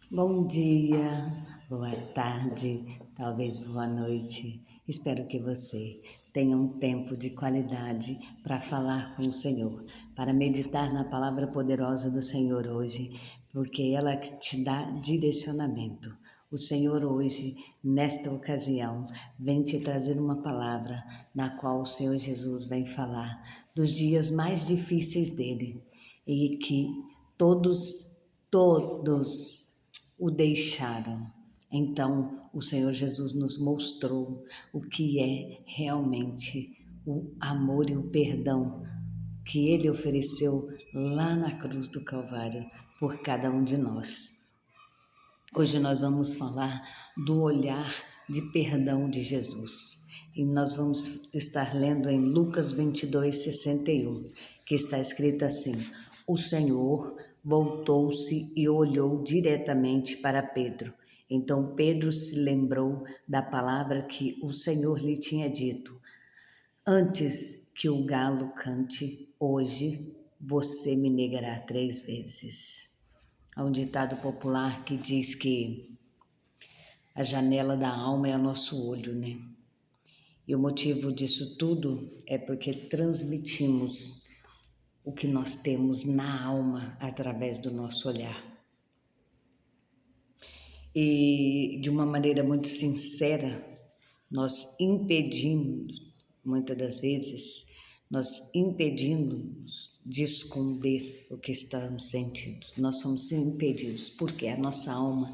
Bom dia, boa tarde, talvez boa noite. Espero que você tenha um tempo de qualidade para falar com o Senhor, para meditar na palavra poderosa do Senhor hoje, porque ela que te dá direcionamento. O Senhor hoje, nesta ocasião, vem te trazer uma palavra na qual o Senhor Jesus vem falar dos dias mais difíceis dele e que todos o deixaram. Então, o Senhor Jesus nos mostrou o que é realmente o amor e o perdão que Ele ofereceu lá na cruz do Calvário por cada um de nós. Hoje nós vamos falar do olhar de perdão de Jesus. E nós vamos estar lendo em Lucas 22:61, que está escrito assim: O Senhor voltou-se e olhou diretamente para Pedro. Então Pedro se lembrou da palavra que o Senhor lhe tinha dito: Antes que o galo cante, hoje você me negará 3 vezes. Há um ditado popular que diz que a janela da alma é o nosso olho, né? E o motivo disso tudo é porque transmitimos o que nós temos na alma através do nosso olhar. E de uma maneira muito sincera, nós impedimos, muitas das vezes, nós impedimos de esconder o que estamos sentindo. Nós somos impedidos, porque a nossa alma,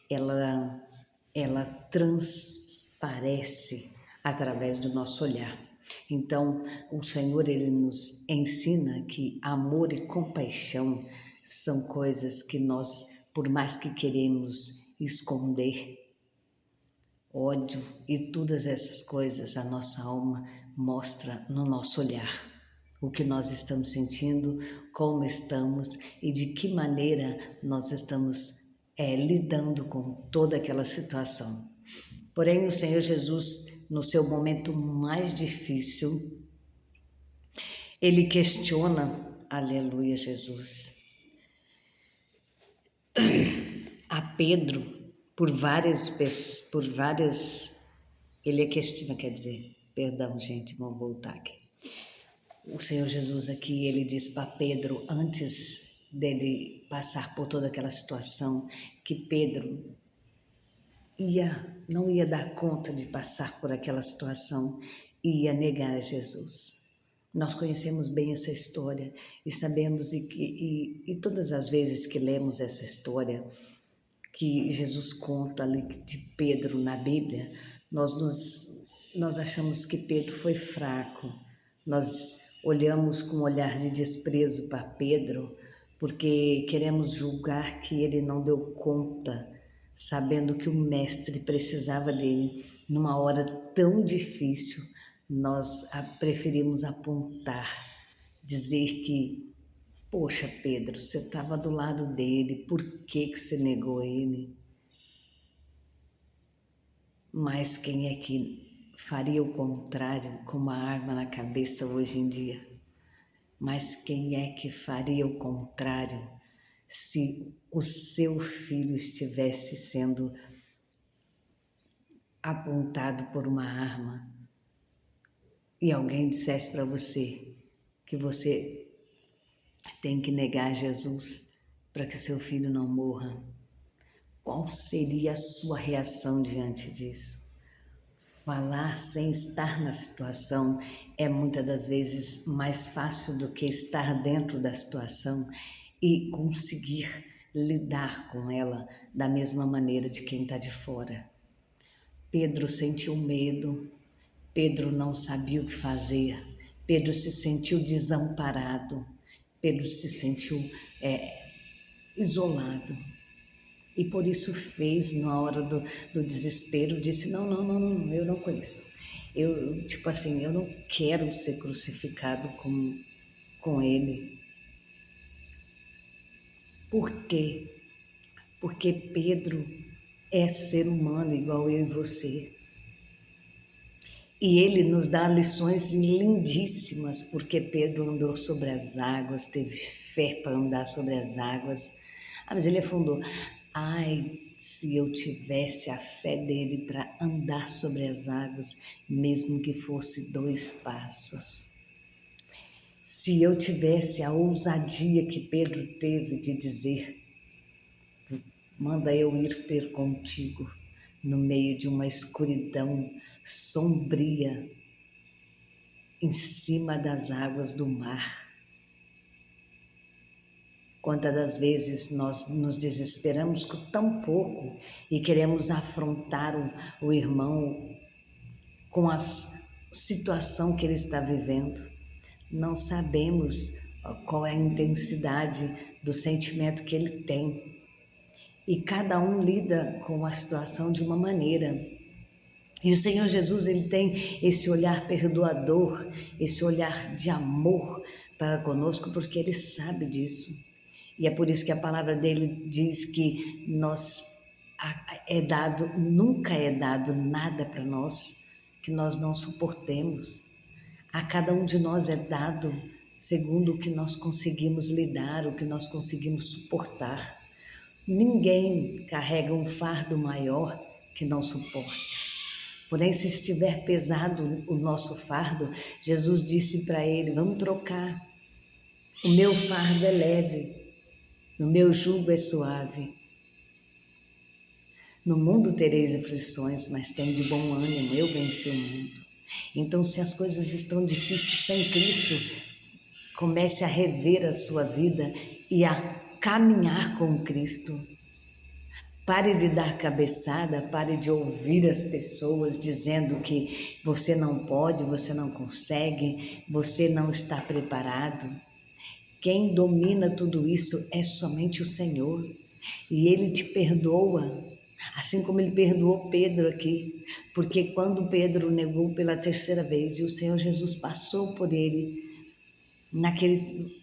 ela transparece através do nosso olhar. Então, o Senhor, Ele nos ensina que amor e compaixão são coisas que nós, por mais que queremos esconder, ódio e todas essas coisas, a nossa alma mostra no nosso olhar o que nós estamos sentindo, como estamos e de que maneira nós estamos lidando com toda aquela situação. Porém, o Senhor Jesus, no seu momento mais difícil, ele questiona, aleluia, Jesus, a Pedro ele questiona, quer dizer, perdão, gente, vamos voltar aqui. O Senhor Jesus aqui, ele diz para Pedro, antes dele passar por toda aquela situação, que Pedro não ia dar conta de passar por aquela situação e ia negar a Jesus. Nós conhecemos bem essa história e sabemos e todas as vezes que lemos essa história que Jesus conta ali de Pedro na Bíblia, nós achamos que Pedro foi fraco, nós olhamos com um olhar de desprezo para Pedro, porque queremos julgar que ele não deu conta, sabendo que o Mestre precisava dele numa hora tão difícil. Nós preferimos apontar, dizer que, poxa, Pedro, você estava do lado dele, por que você negou ele? Mas quem é que faria o contrário com uma arma na cabeça hoje em dia? Mas quem é que faria o contrário se o seu filho estivesse sendo apontado por uma arma e alguém dissesse para você que você tem que negar Jesus para que seu filho não morra? Qual seria a sua reação diante disso? Falar sem estar na situação é muitas das vezes mais fácil do que estar dentro da situação e conseguir lidar com ela da mesma maneira de quem está de fora. Pedro sentiu medo, Pedro não sabia o que fazer, Pedro se sentiu desamparado, Pedro se sentiu isolado. E por isso fez, na hora do desespero, disse, não, eu não conheço. Eu não quero ser crucificado com ele. Por quê? Porque Pedro é ser humano igual eu e você. E ele nos dá lições lindíssimas, porque Pedro andou sobre as águas, teve fé para andar sobre as águas. Ah, mas ele afundou. Ai, se eu tivesse a fé dele para andar sobre as águas, mesmo que fosse 2 passos. Se eu tivesse a ousadia que Pedro teve de dizer: manda eu ir ter contigo no meio de uma escuridão sombria, em cima das águas do mar. Quantas das vezes nós nos desesperamos com tão pouco e queremos afrontar o irmão com a situação que ele está vivendo. Não sabemos qual é a intensidade do sentimento que ele tem. E cada um lida com a situação de uma maneira. E o Senhor Jesus, ele tem esse olhar perdoador, esse olhar de amor para conosco, porque ele sabe disso. E é por isso que a palavra dele diz que nunca é dado nada para nós que nós não suportemos. A cada um de nós é dado segundo o que nós conseguimos lidar, o que nós conseguimos suportar. Ninguém carrega um fardo maior que não suporte. Porém, se estiver pesado o nosso fardo, Jesus disse para ele: vamos trocar. O meu fardo é leve, o meu jugo é suave. No mundo tereis aflições, mas tem de bom ânimo, eu venci o mundo. Então, se as coisas estão difíceis sem Cristo, comece a rever a sua vida e a caminhar com Cristo. Pare de dar cabeçada, pare de ouvir as pessoas dizendo que você não pode, você não consegue, você não está preparado. Quem domina tudo isso é somente o Senhor. E Ele te perdoa, assim como Ele perdoou Pedro aqui. Porque quando Pedro negou pela 3ª vez e o Senhor Jesus passou por ele,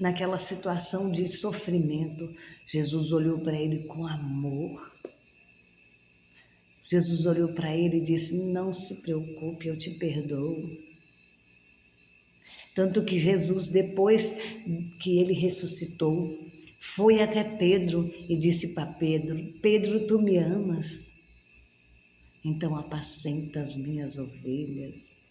naquela situação de sofrimento, Jesus olhou para ele com amor. Jesus olhou para ele e disse: não se preocupe, eu te perdoo. Tanto que Jesus, depois que ele ressuscitou, foi até Pedro e disse para Pedro: Pedro, tu me amas? Então apacenta as minhas ovelhas.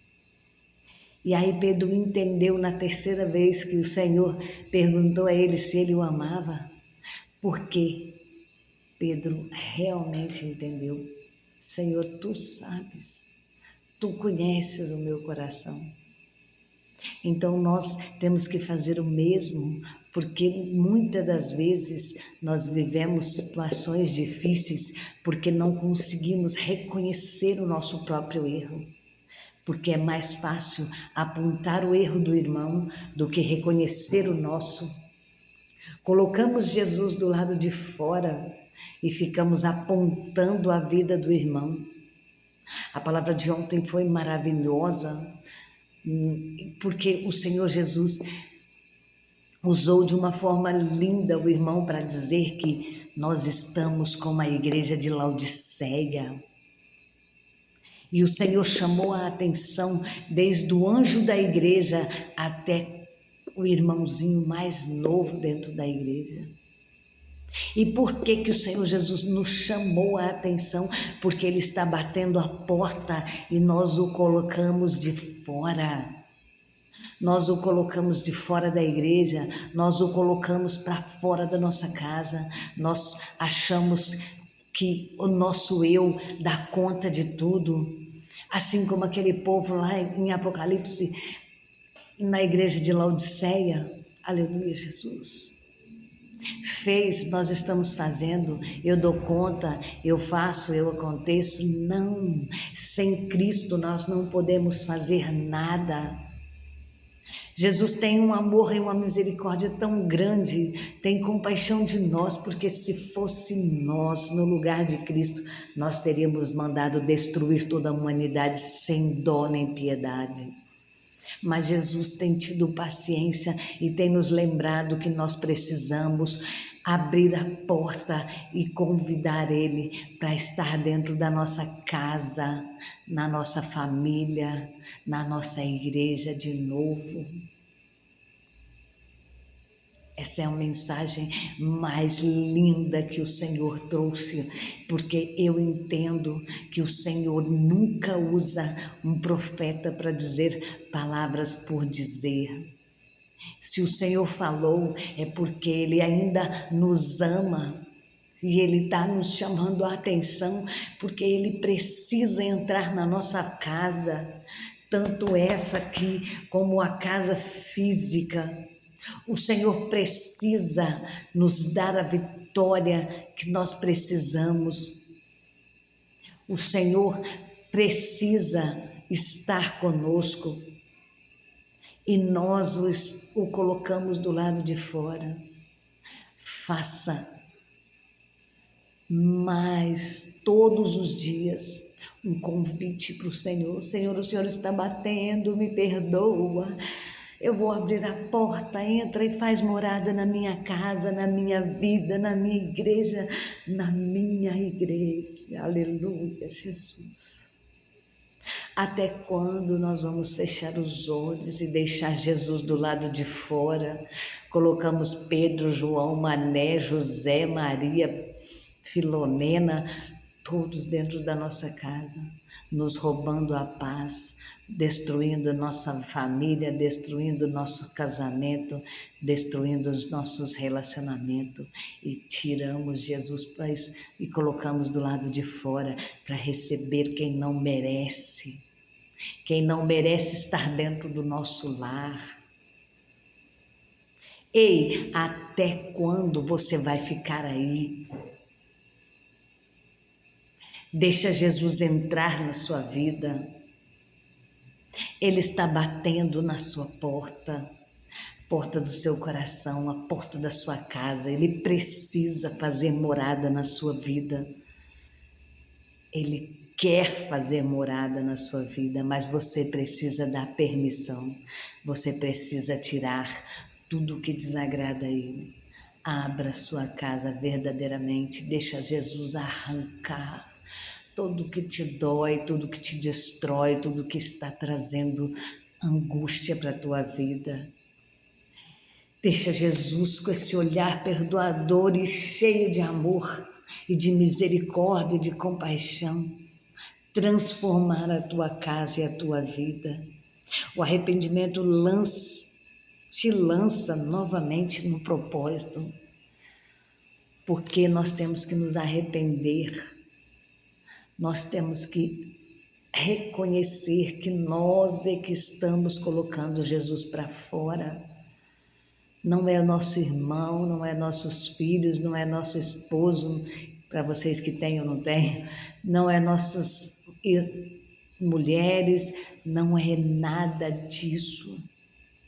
E aí Pedro entendeu na 3ª vez que o Senhor perguntou a ele se ele o amava, porque Pedro realmente entendeu: Senhor, tu sabes, tu conheces o meu coração. Então nós temos que fazer o mesmo, porque muitas das vezes nós vivemos situações difíceis porque não conseguimos reconhecer o nosso próprio erro. Porque é mais fácil apontar o erro do irmão do que reconhecer o nosso. Colocamos Jesus do lado de fora e ficamos apontando a vida do irmão. A palavra de ontem foi maravilhosa, porque o Senhor Jesus usou de uma forma linda o irmão para dizer que nós estamos como a igreja de Laodiceia. E o Senhor chamou a atenção desde o anjo da igreja até o irmãozinho mais novo dentro da igreja. E por que que o Senhor Jesus nos chamou a atenção? Porque Ele está batendo a porta e nós o colocamos de fora. Nós o colocamos de fora da igreja, nós o colocamos para fora da nossa casa, nós achamos que o nosso eu dá conta de tudo, assim como aquele povo lá em Apocalipse, na igreja de Laodiceia. Aleluia, Jesus. Fez, nós estamos fazendo, eu dou conta, eu faço, eu aconteço. Não, sem Cristo nós não podemos fazer nada. Jesus tem um amor e uma misericórdia tão grande, tem compaixão de nós, porque se fosse nós no lugar de Cristo, nós teríamos mandado destruir toda a humanidade sem dó nem piedade. Mas Jesus tem tido paciência e tem nos lembrado que nós precisamos abrir a porta e convidar Ele para estar dentro da nossa casa, na nossa família, na nossa igreja de novo. Essa é a mensagem mais linda que o Senhor trouxe, porque eu entendo que o Senhor nunca usa um profeta para dizer palavras por dizer. Se o Senhor falou, é porque Ele ainda nos ama e Ele está nos chamando a atenção, porque Ele precisa entrar na nossa casa, tanto essa aqui como a casa física. O Senhor precisa nos dar a vitória que nós precisamos. O Senhor precisa estar conosco e nós o colocamos do lado de fora. Faça mais todos os dias um convite para o Senhor. Senhor, o Senhor está batendo, me perdoa. Eu vou abrir a porta, entra e faz morada na minha casa, na minha vida, na minha igreja, na minha igreja. Aleluia, Jesus. Até quando nós vamos fechar os olhos e deixar Jesus do lado de fora? Colocamos Pedro, João, Mané, José, Maria, Filomena, todos dentro da nossa casa, nos roubando a paz, destruindo nossa família, destruindo nosso casamento, destruindo os nossos relacionamentos e tiramos Jesus para isso e colocamos do lado de fora para receber quem não merece estar dentro do nosso lar. Ei, até quando você vai ficar aí? Deixa Jesus entrar na sua vida. Ele está batendo na sua porta do seu coração, a porta da sua casa. Ele precisa fazer morada na sua vida. Ele quer fazer morada na sua vida, mas você precisa dar permissão. Você precisa tirar tudo o que desagrada a Ele. Abra sua casa verdadeiramente, deixa Jesus arrancar tudo que te dói, tudo que te destrói, tudo que está trazendo angústia para a tua vida. Deixa Jesus com esse olhar perdoador e cheio de amor e de misericórdia e de compaixão transformar a tua casa e a tua vida. O arrependimento te lança novamente no propósito, porque nós temos que nos arrepender. Nós temos que reconhecer que nós é que estamos colocando Jesus para fora. Não é nosso irmão, não é nossos filhos, não é nosso esposo, para vocês que têm ou não têm, não é nossas mulheres, não é nada disso.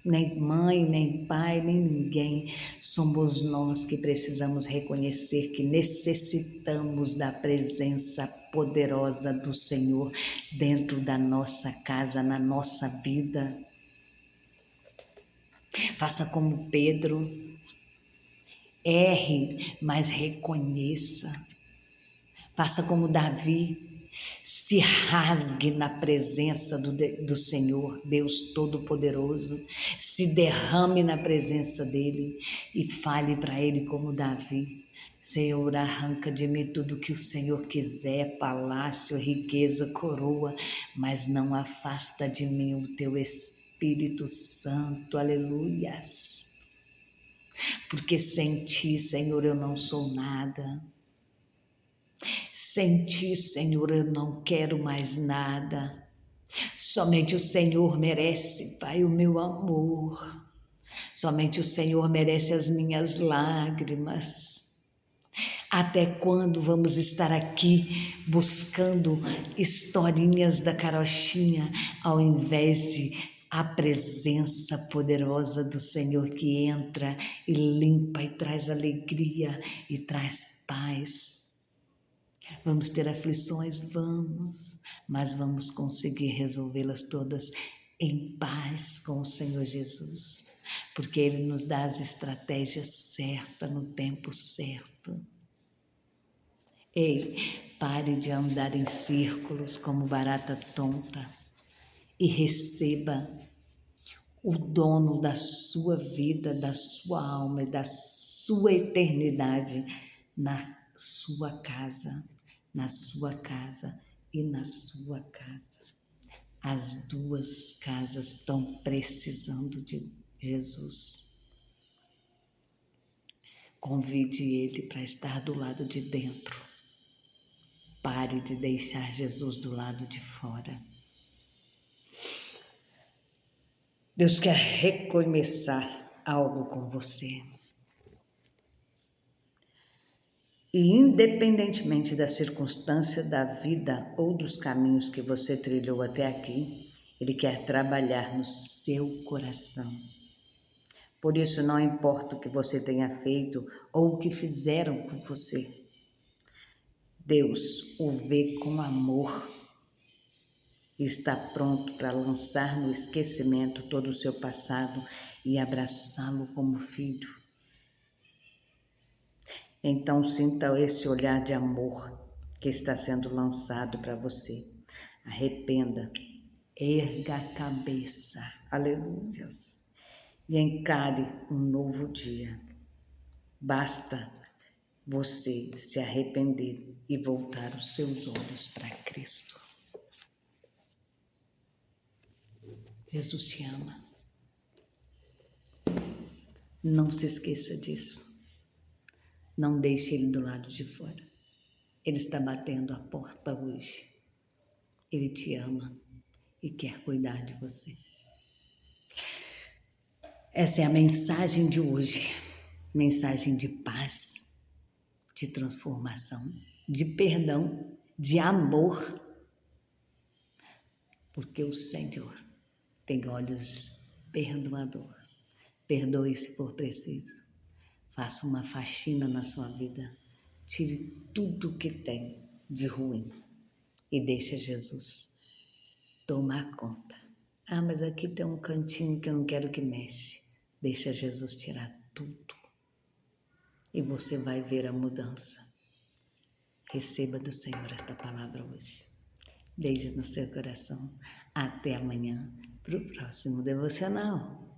Nem mãe, nem pai, nem ninguém. Somos nós que precisamos reconhecer que necessitamos da presença poderosa do Senhor dentro da nossa casa, na nossa vida. Faça como Pedro, erre, mas reconheça. Faça como Davi, se rasgue na presença do Senhor, Deus Todo-Poderoso, se derrame na presença dEle e fale para Ele como Davi: Senhor, arranca de mim tudo que o Senhor quiser, palácio, riqueza, coroa, mas não afasta de mim o Teu Espírito Santo, aleluias. Porque sem Ti, Senhor, eu não sou nada. Sem Ti, Senhor, eu não quero mais nada. Somente o Senhor merece, Pai, o meu amor. Somente o Senhor merece as minhas lágrimas. Até quando vamos estar aqui buscando historinhas da carochinha, ao invés de a presença poderosa do Senhor que entra e limpa e traz alegria e traz paz? Vamos ter aflições? Vamos, mas vamos conseguir resolvê-las todas em paz com o Senhor Jesus, porque Ele nos dá as estratégias certas no tempo certo. Ei, pare de andar em círculos como barata tonta e receba o dono da sua vida, da sua alma e da sua eternidade na sua casa, na sua casa e na sua casa. As duas casas estão precisando de Jesus. Convide ele para estar do lado de dentro. Pare de deixar Jesus do lado de fora. Deus quer recomeçar algo com você. E independentemente da circunstância da vida ou dos caminhos que você trilhou até aqui, Ele quer trabalhar no seu coração. Por isso, não importa o que você tenha feito ou o que fizeram com você, Deus o vê com amor e está pronto para lançar no esquecimento todo o seu passado e abraçá-lo como filho. Então sinta esse olhar de amor que está sendo lançado para você. Arrependa, erga a cabeça, aleluias, e encare um novo dia. Basta você se arrepender e voltar os seus olhos para Cristo. Jesus te ama. Não se esqueça disso. Não deixe Ele do lado de fora. Ele está batendo a porta hoje. Ele te ama e quer cuidar de você. Essa é a mensagem de hoje. Mensagem de paz, de transformação, de perdão, de amor. Porque o Senhor tem olhos perdoador. Perdoe se for preciso. Faça uma faxina na sua vida. Tire tudo o que tem de ruim e deixe Jesus tomar conta. Ah, mas aqui tem um cantinho que eu não quero que mexe. Deixa Jesus tirar tudo e você vai ver a mudança. Receba do Senhor esta palavra hoje. Beijo no seu coração. Até amanhã para o próximo devocional.